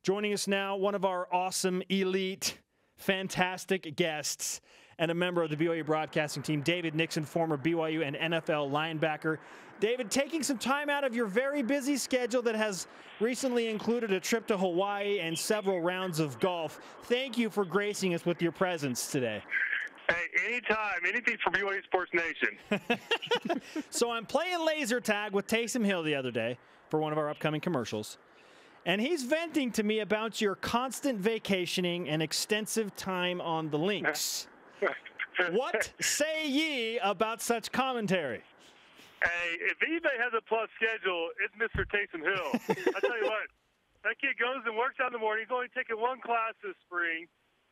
Joining us now, one of our awesome, elite, fantastic guests and a member of the BYU broadcasting team, David Nixon, former BYU and NFL linebacker. David, taking some time out of your very busy schedule that has recently included a trip to Hawaii and several rounds of golf, thank you for gracing us with your presence today. Hey, anytime, anything for BYU Sports Nation. So I'm playing laser tag with Taysom Hill the other day for one of our upcoming commercials. And he's venting to me about your constant vacationing and extensive time on the links. What say ye about such commentary? Hey, if eBay has a plus schedule, it's Mr. Taysom Hill. I tell you what, that kid goes and works out in the morning. He's only taken one class this spring,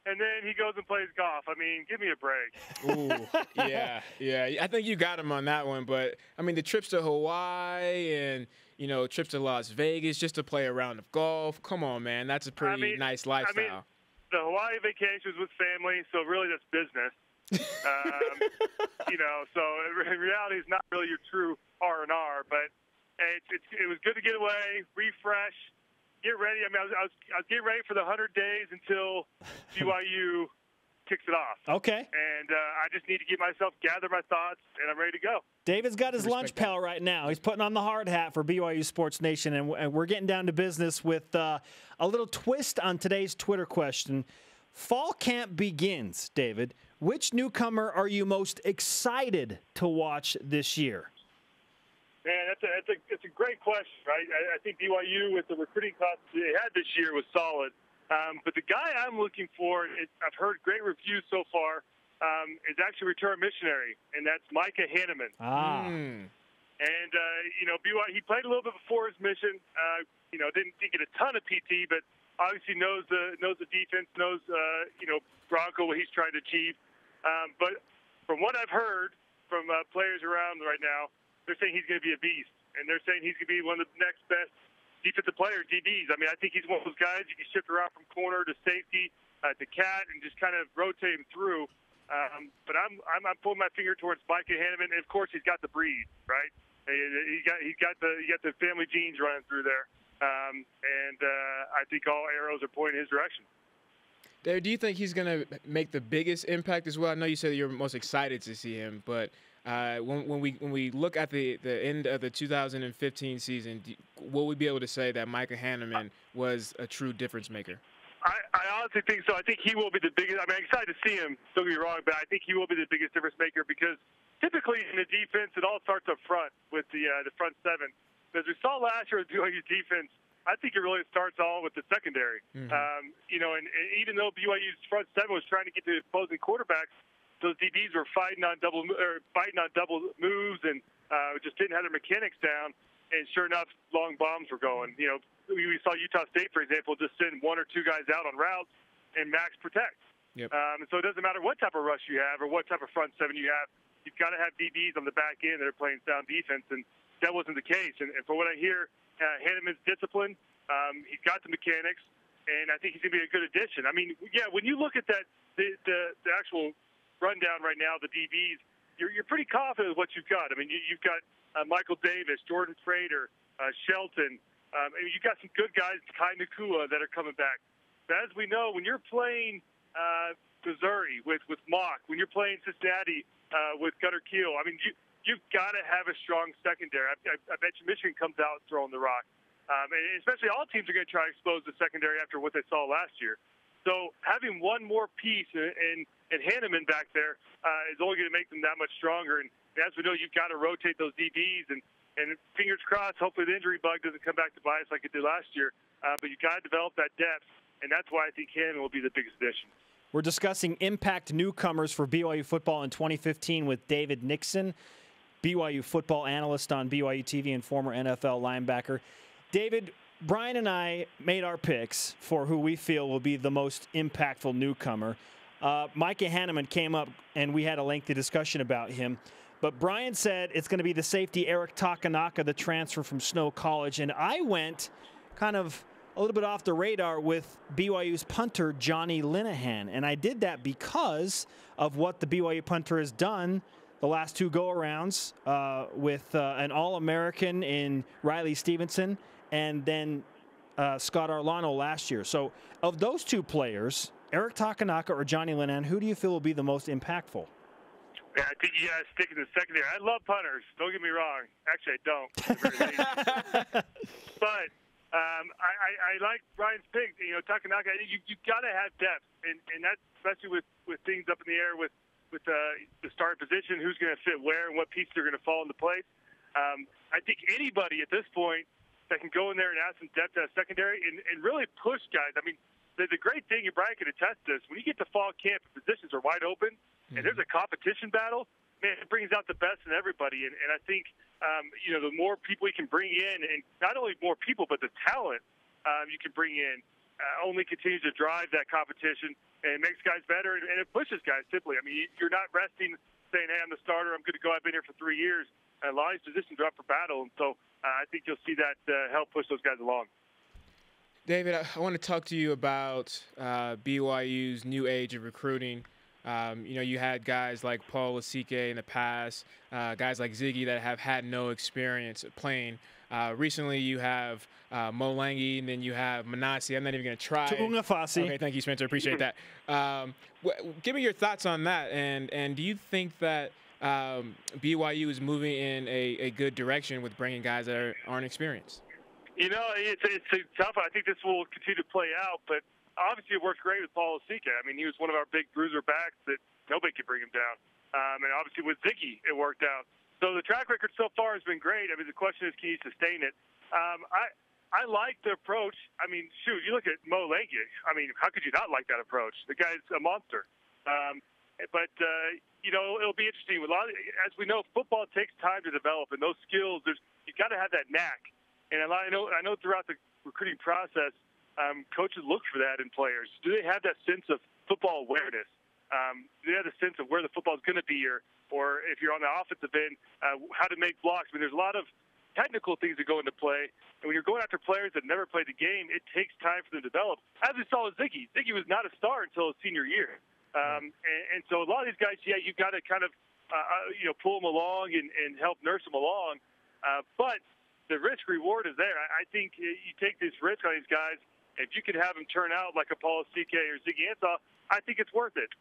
and then he goes and plays golf. I mean, give me a break. Ooh, yeah. I think you got him on that one. But, I mean, the trips to Hawaii and, you know, trips to Las Vegas just to play a round of golf. Come on, man. That's a pretty nice lifestyle. I mean, the Hawaii vacations with family, so really that's business. You know, so in reality, it's not really your true R&R. But it was good to get away, refresh, get ready. I mean, I was getting ready for the 100 days until BYU kicks it off. Okay. And I just need to gather my thoughts, and I'm ready to go. David's got his lunch pail right now. He's putting on the hard hat for BYU Sports Nation, and we're getting down to business with a little twist on today's Twitter question. Fall camp begins, David. Which newcomer are you most excited to watch this year? Man, it's a great question, right? I think BYU, with the recruiting class they had this year, was solid. But the guy I'm looking for, I've heard great reviews so far, is actually return missionary, and that's Micah Hanneman. And, you know, BYU, he played a little bit before his mission. You know, didn't get a ton of PT, but obviously knows the defense, knows, you know, Bronco, what he's trying to achieve. But from what I've heard from players around right now, they're saying he's going to be a beast, and they're saying he's going to be one of the next best defensive players, DBs. I mean, I think he's one of those guys you can shift around from corner to safety to cat and just kind of rotate him through. But I'm pulling my finger towards Micah Hanneman, and of course he's got the breed, right? He got the family genes running through there, and I think all arrows are pointing his direction. Dave, do you think he's going to make the biggest impact as well? I know you said you're most excited to see him, but when we look at the end of the 2015 season, will we be able to say that Micah Hanneman was a true difference maker? I honestly think so. I think he will be the biggest. I mean, I'm excited to see him. Don't get me wrong, but I think he will be the biggest difference maker because typically in the defense, it all starts up front with the front seven. As we saw last year with BYU's defense, I think it really starts all with the secondary. You know, and even though BYU's front seven was trying to get to the opposing quarterbacks, those DBs were fighting on double moves and just didn't have their mechanics down. And sure enough, long bombs were going. You know, we saw Utah State, for example, just send one or two guys out on routes and max protect. Yep. And so it doesn't matter what type of rush you have or what type of front seven you have. You've got to have DBs on the back end that are playing sound defense, and that wasn't the case. And for what I hear, Hanneman's discipline. He's got the mechanics, and I think he's going to be a good addition. I mean, yeah, when you look at that, the actual rundown right now, the DBs, you're pretty confident with what you've got. I mean, you've got Michael Davis, Jordan Frater, Shelton. I mean, you've got some good guys, Kai Nakua, that are coming back. But as we know, when you're playing Missouri with Mock, when you're playing Cincinnati with Gunnar Keel, I mean, you've got to have a strong secondary. I bet you Michigan comes out throwing the rock. And especially all teams are going to try to expose the secondary after what they saw last year. So having one more piece and Hanneman back there is only going to make them that much stronger. And as we know, you've got to rotate those DBs. And fingers crossed, hopefully the injury bug doesn't come back to bite us like it did last year. But you've got to develop that depth, and that's why I think Hanneman will be the biggest addition. We're discussing impact newcomers for BYU football in 2015 with David Nixon, BYU football analyst on BYUtv and former NFL linebacker. David, Brian and I made our picks for who we feel will be the most impactful newcomer. Micah Hanneman came up, and we had a lengthy discussion about him. But Brian said it's going to be the safety Eric Takanaka, the transfer from Snow College. And I went kind of a little bit off the radar with BYU's punter, Johnny Linehan. And I did that because of what the BYU punter has done the last two go-arounds with an All-American in Riley Stevenson, and then Scott Arlano last year. So of those two players, Eric Takanaka or Johnny Linehan, who do you feel will be the most impactful? Yeah, I think you got to stick in the secondary. I love punters. Don't get me wrong. Actually, I don't. But I like Brian's pick. You know, Takanaka. You've got to have depth, and that's especially with things up in the air with the starting position, who's going to fit where and what pieces are going to fall into place. I think anybody at this point that can go in there and add some depth at secondary and really push guys. I mean, the great thing, and Brian can attest to this, when you get to fall camp and positions are wide open and there's a competition battle, man, it brings out the best in everybody. And I think, the more people you can bring in, and not only more people, but the talent you can bring in only continues to drive that competition and it makes guys better and it pushes guys simply. I mean, you're not resting saying, hey, I'm the starter, I'm good to go, I've been here for 3 years. A lot of these positions are up for battle, and so I think you'll see that help push those guys along. David, I want to talk to you about BYU's new age of recruiting. You had guys like Paul Lasike in the past, guys like Ziggy that have had no experience playing. Recently, you have Mo Langi, and then you have Manasi. I'm not even going to try. Tuungafasi. Okay, thank you, Spencer. Appreciate that. Give me your thoughts on that, and do you think that BYU is moving in a good direction with bringing guys that aren't experienced? It's tough. I think this will continue to play out, but obviously it worked great with Paul Lasike. I mean, he was one of our big bruiser backs that nobody could bring him down. And obviously with Ziggy, it worked out. So the track record so far has been great. I mean, the question is, can you sustain it? I like the approach. I mean, shoot, you look at Mo Langi. I mean, how could you not like that approach? The guy's a monster. But it'll be interesting. As we know, football takes time to develop, and those skills, you've got to have that knack. And I know throughout the recruiting process, coaches look for that in players. Do they have that sense of football awareness? Do they have the sense of where the football is going to be, or if you're on the offensive end, how to make blocks? I mean, there's a lot of technical things that go into play. And when you're going after players that never played the game, it takes time for them to develop. As we saw with Ziggy. Ziggy was not a star until his senior year. And so a lot of these guys, you've got to kind of, pull them along and help nurse them along. But the risk reward is there. I think you take this risk on these guys. If you could have them turn out like a Paul Lasike or Ziggy Ansah, I think it's worth it.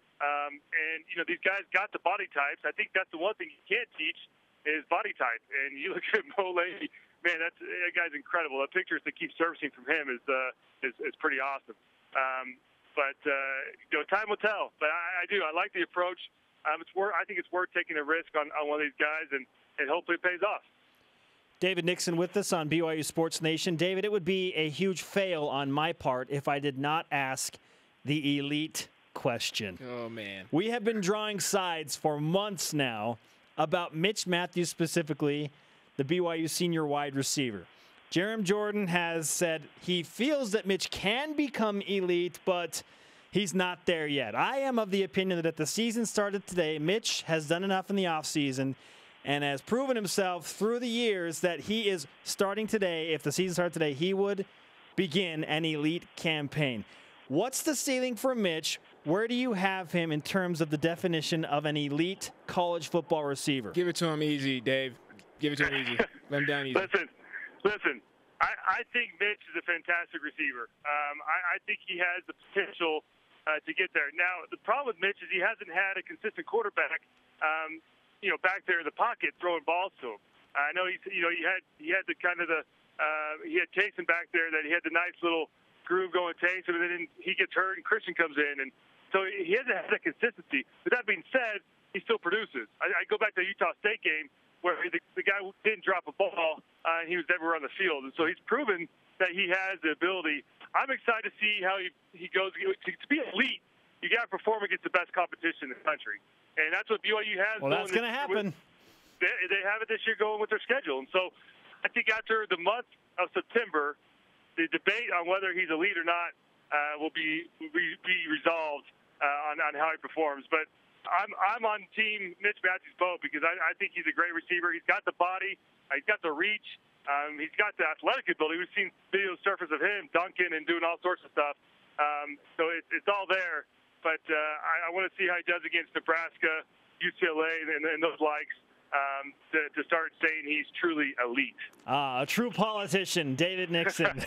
These guys got the body types. I think that's the one thing you can't teach is body type. And you look at Mo Langi, man, that guy's incredible. The pictures that keep surfacing from him is pretty awesome. Time will tell. But I like the approach. I think it's worth taking a risk on one of these guys, and hopefully it pays off. David Nixon with us on BYU Sports Nation. David, it would be a huge fail on my part if I did not ask the elite question. Oh, man. We have been drawing sides for months now about Mitch Mathews specifically, the BYU senior wide receiver. Jerem Jordan has said he feels that Mitch can become elite, but he's not there yet. I am of the opinion that if the season started today, Mitch has done enough in the offseason and has proven himself through the years that he is starting today. If the season started today, he would begin an elite campaign. What's the ceiling for Mitch? Where do you have him in terms of the definition of an elite college football receiver? Give it to him easy, Dave. Give it to him easy. Let him down easy. Listen. I think Mitch is a fantastic receiver. I think he has the potential to get there. Now, the problem with Mitch is he hasn't had a consistent quarterback, back there in the pocket throwing balls to him. I know he had Taysom back there that he had the nice little groove going Taysom, and then he gets hurt and Christian comes in, and so he hasn't had that consistency. But that being said, he still produces. I go back to the Utah State game where the guy didn't drop a ball, and he was everywhere on the field, and so he's proven that he has the ability. I'm excited to see how he goes. To be elite, you got to perform against the best competition in the country. And that's what BYU has. Well, that's going to happen. They have it this year going with their schedule. And so I think after the month of September, the debate on whether he's elite or not will be resolved on how he performs. But I'm on team Mitch Mathews' boat because I think he's a great receiver. He's got the body. He's got the reach. He's got the athletic ability. We've seen video surface of him dunking and doing all sorts of stuff. So it's all there. But I want to see how he does against Nebraska, UCLA, and those likes. to start saying he's truly elite. A true politician, David Nixon.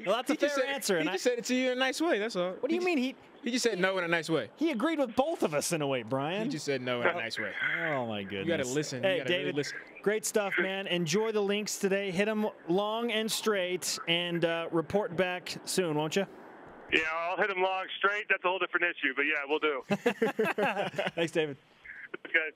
Well, that's a fair answer. He just said it to you in a nice way. That's all. What do you mean He just said no in a nice way. He agreed with both of us in a way, Brian. He just said no in a nice way. Oh, my goodness. You got to listen. Hey, you gotta David, really listen. great stuff, man. Enjoy the links today. Hit them long and straight, and report back soon, won't you? Yeah, I'll hit him long straight. That's a whole different issue, but yeah, we'll do. Thanks, David. Okay.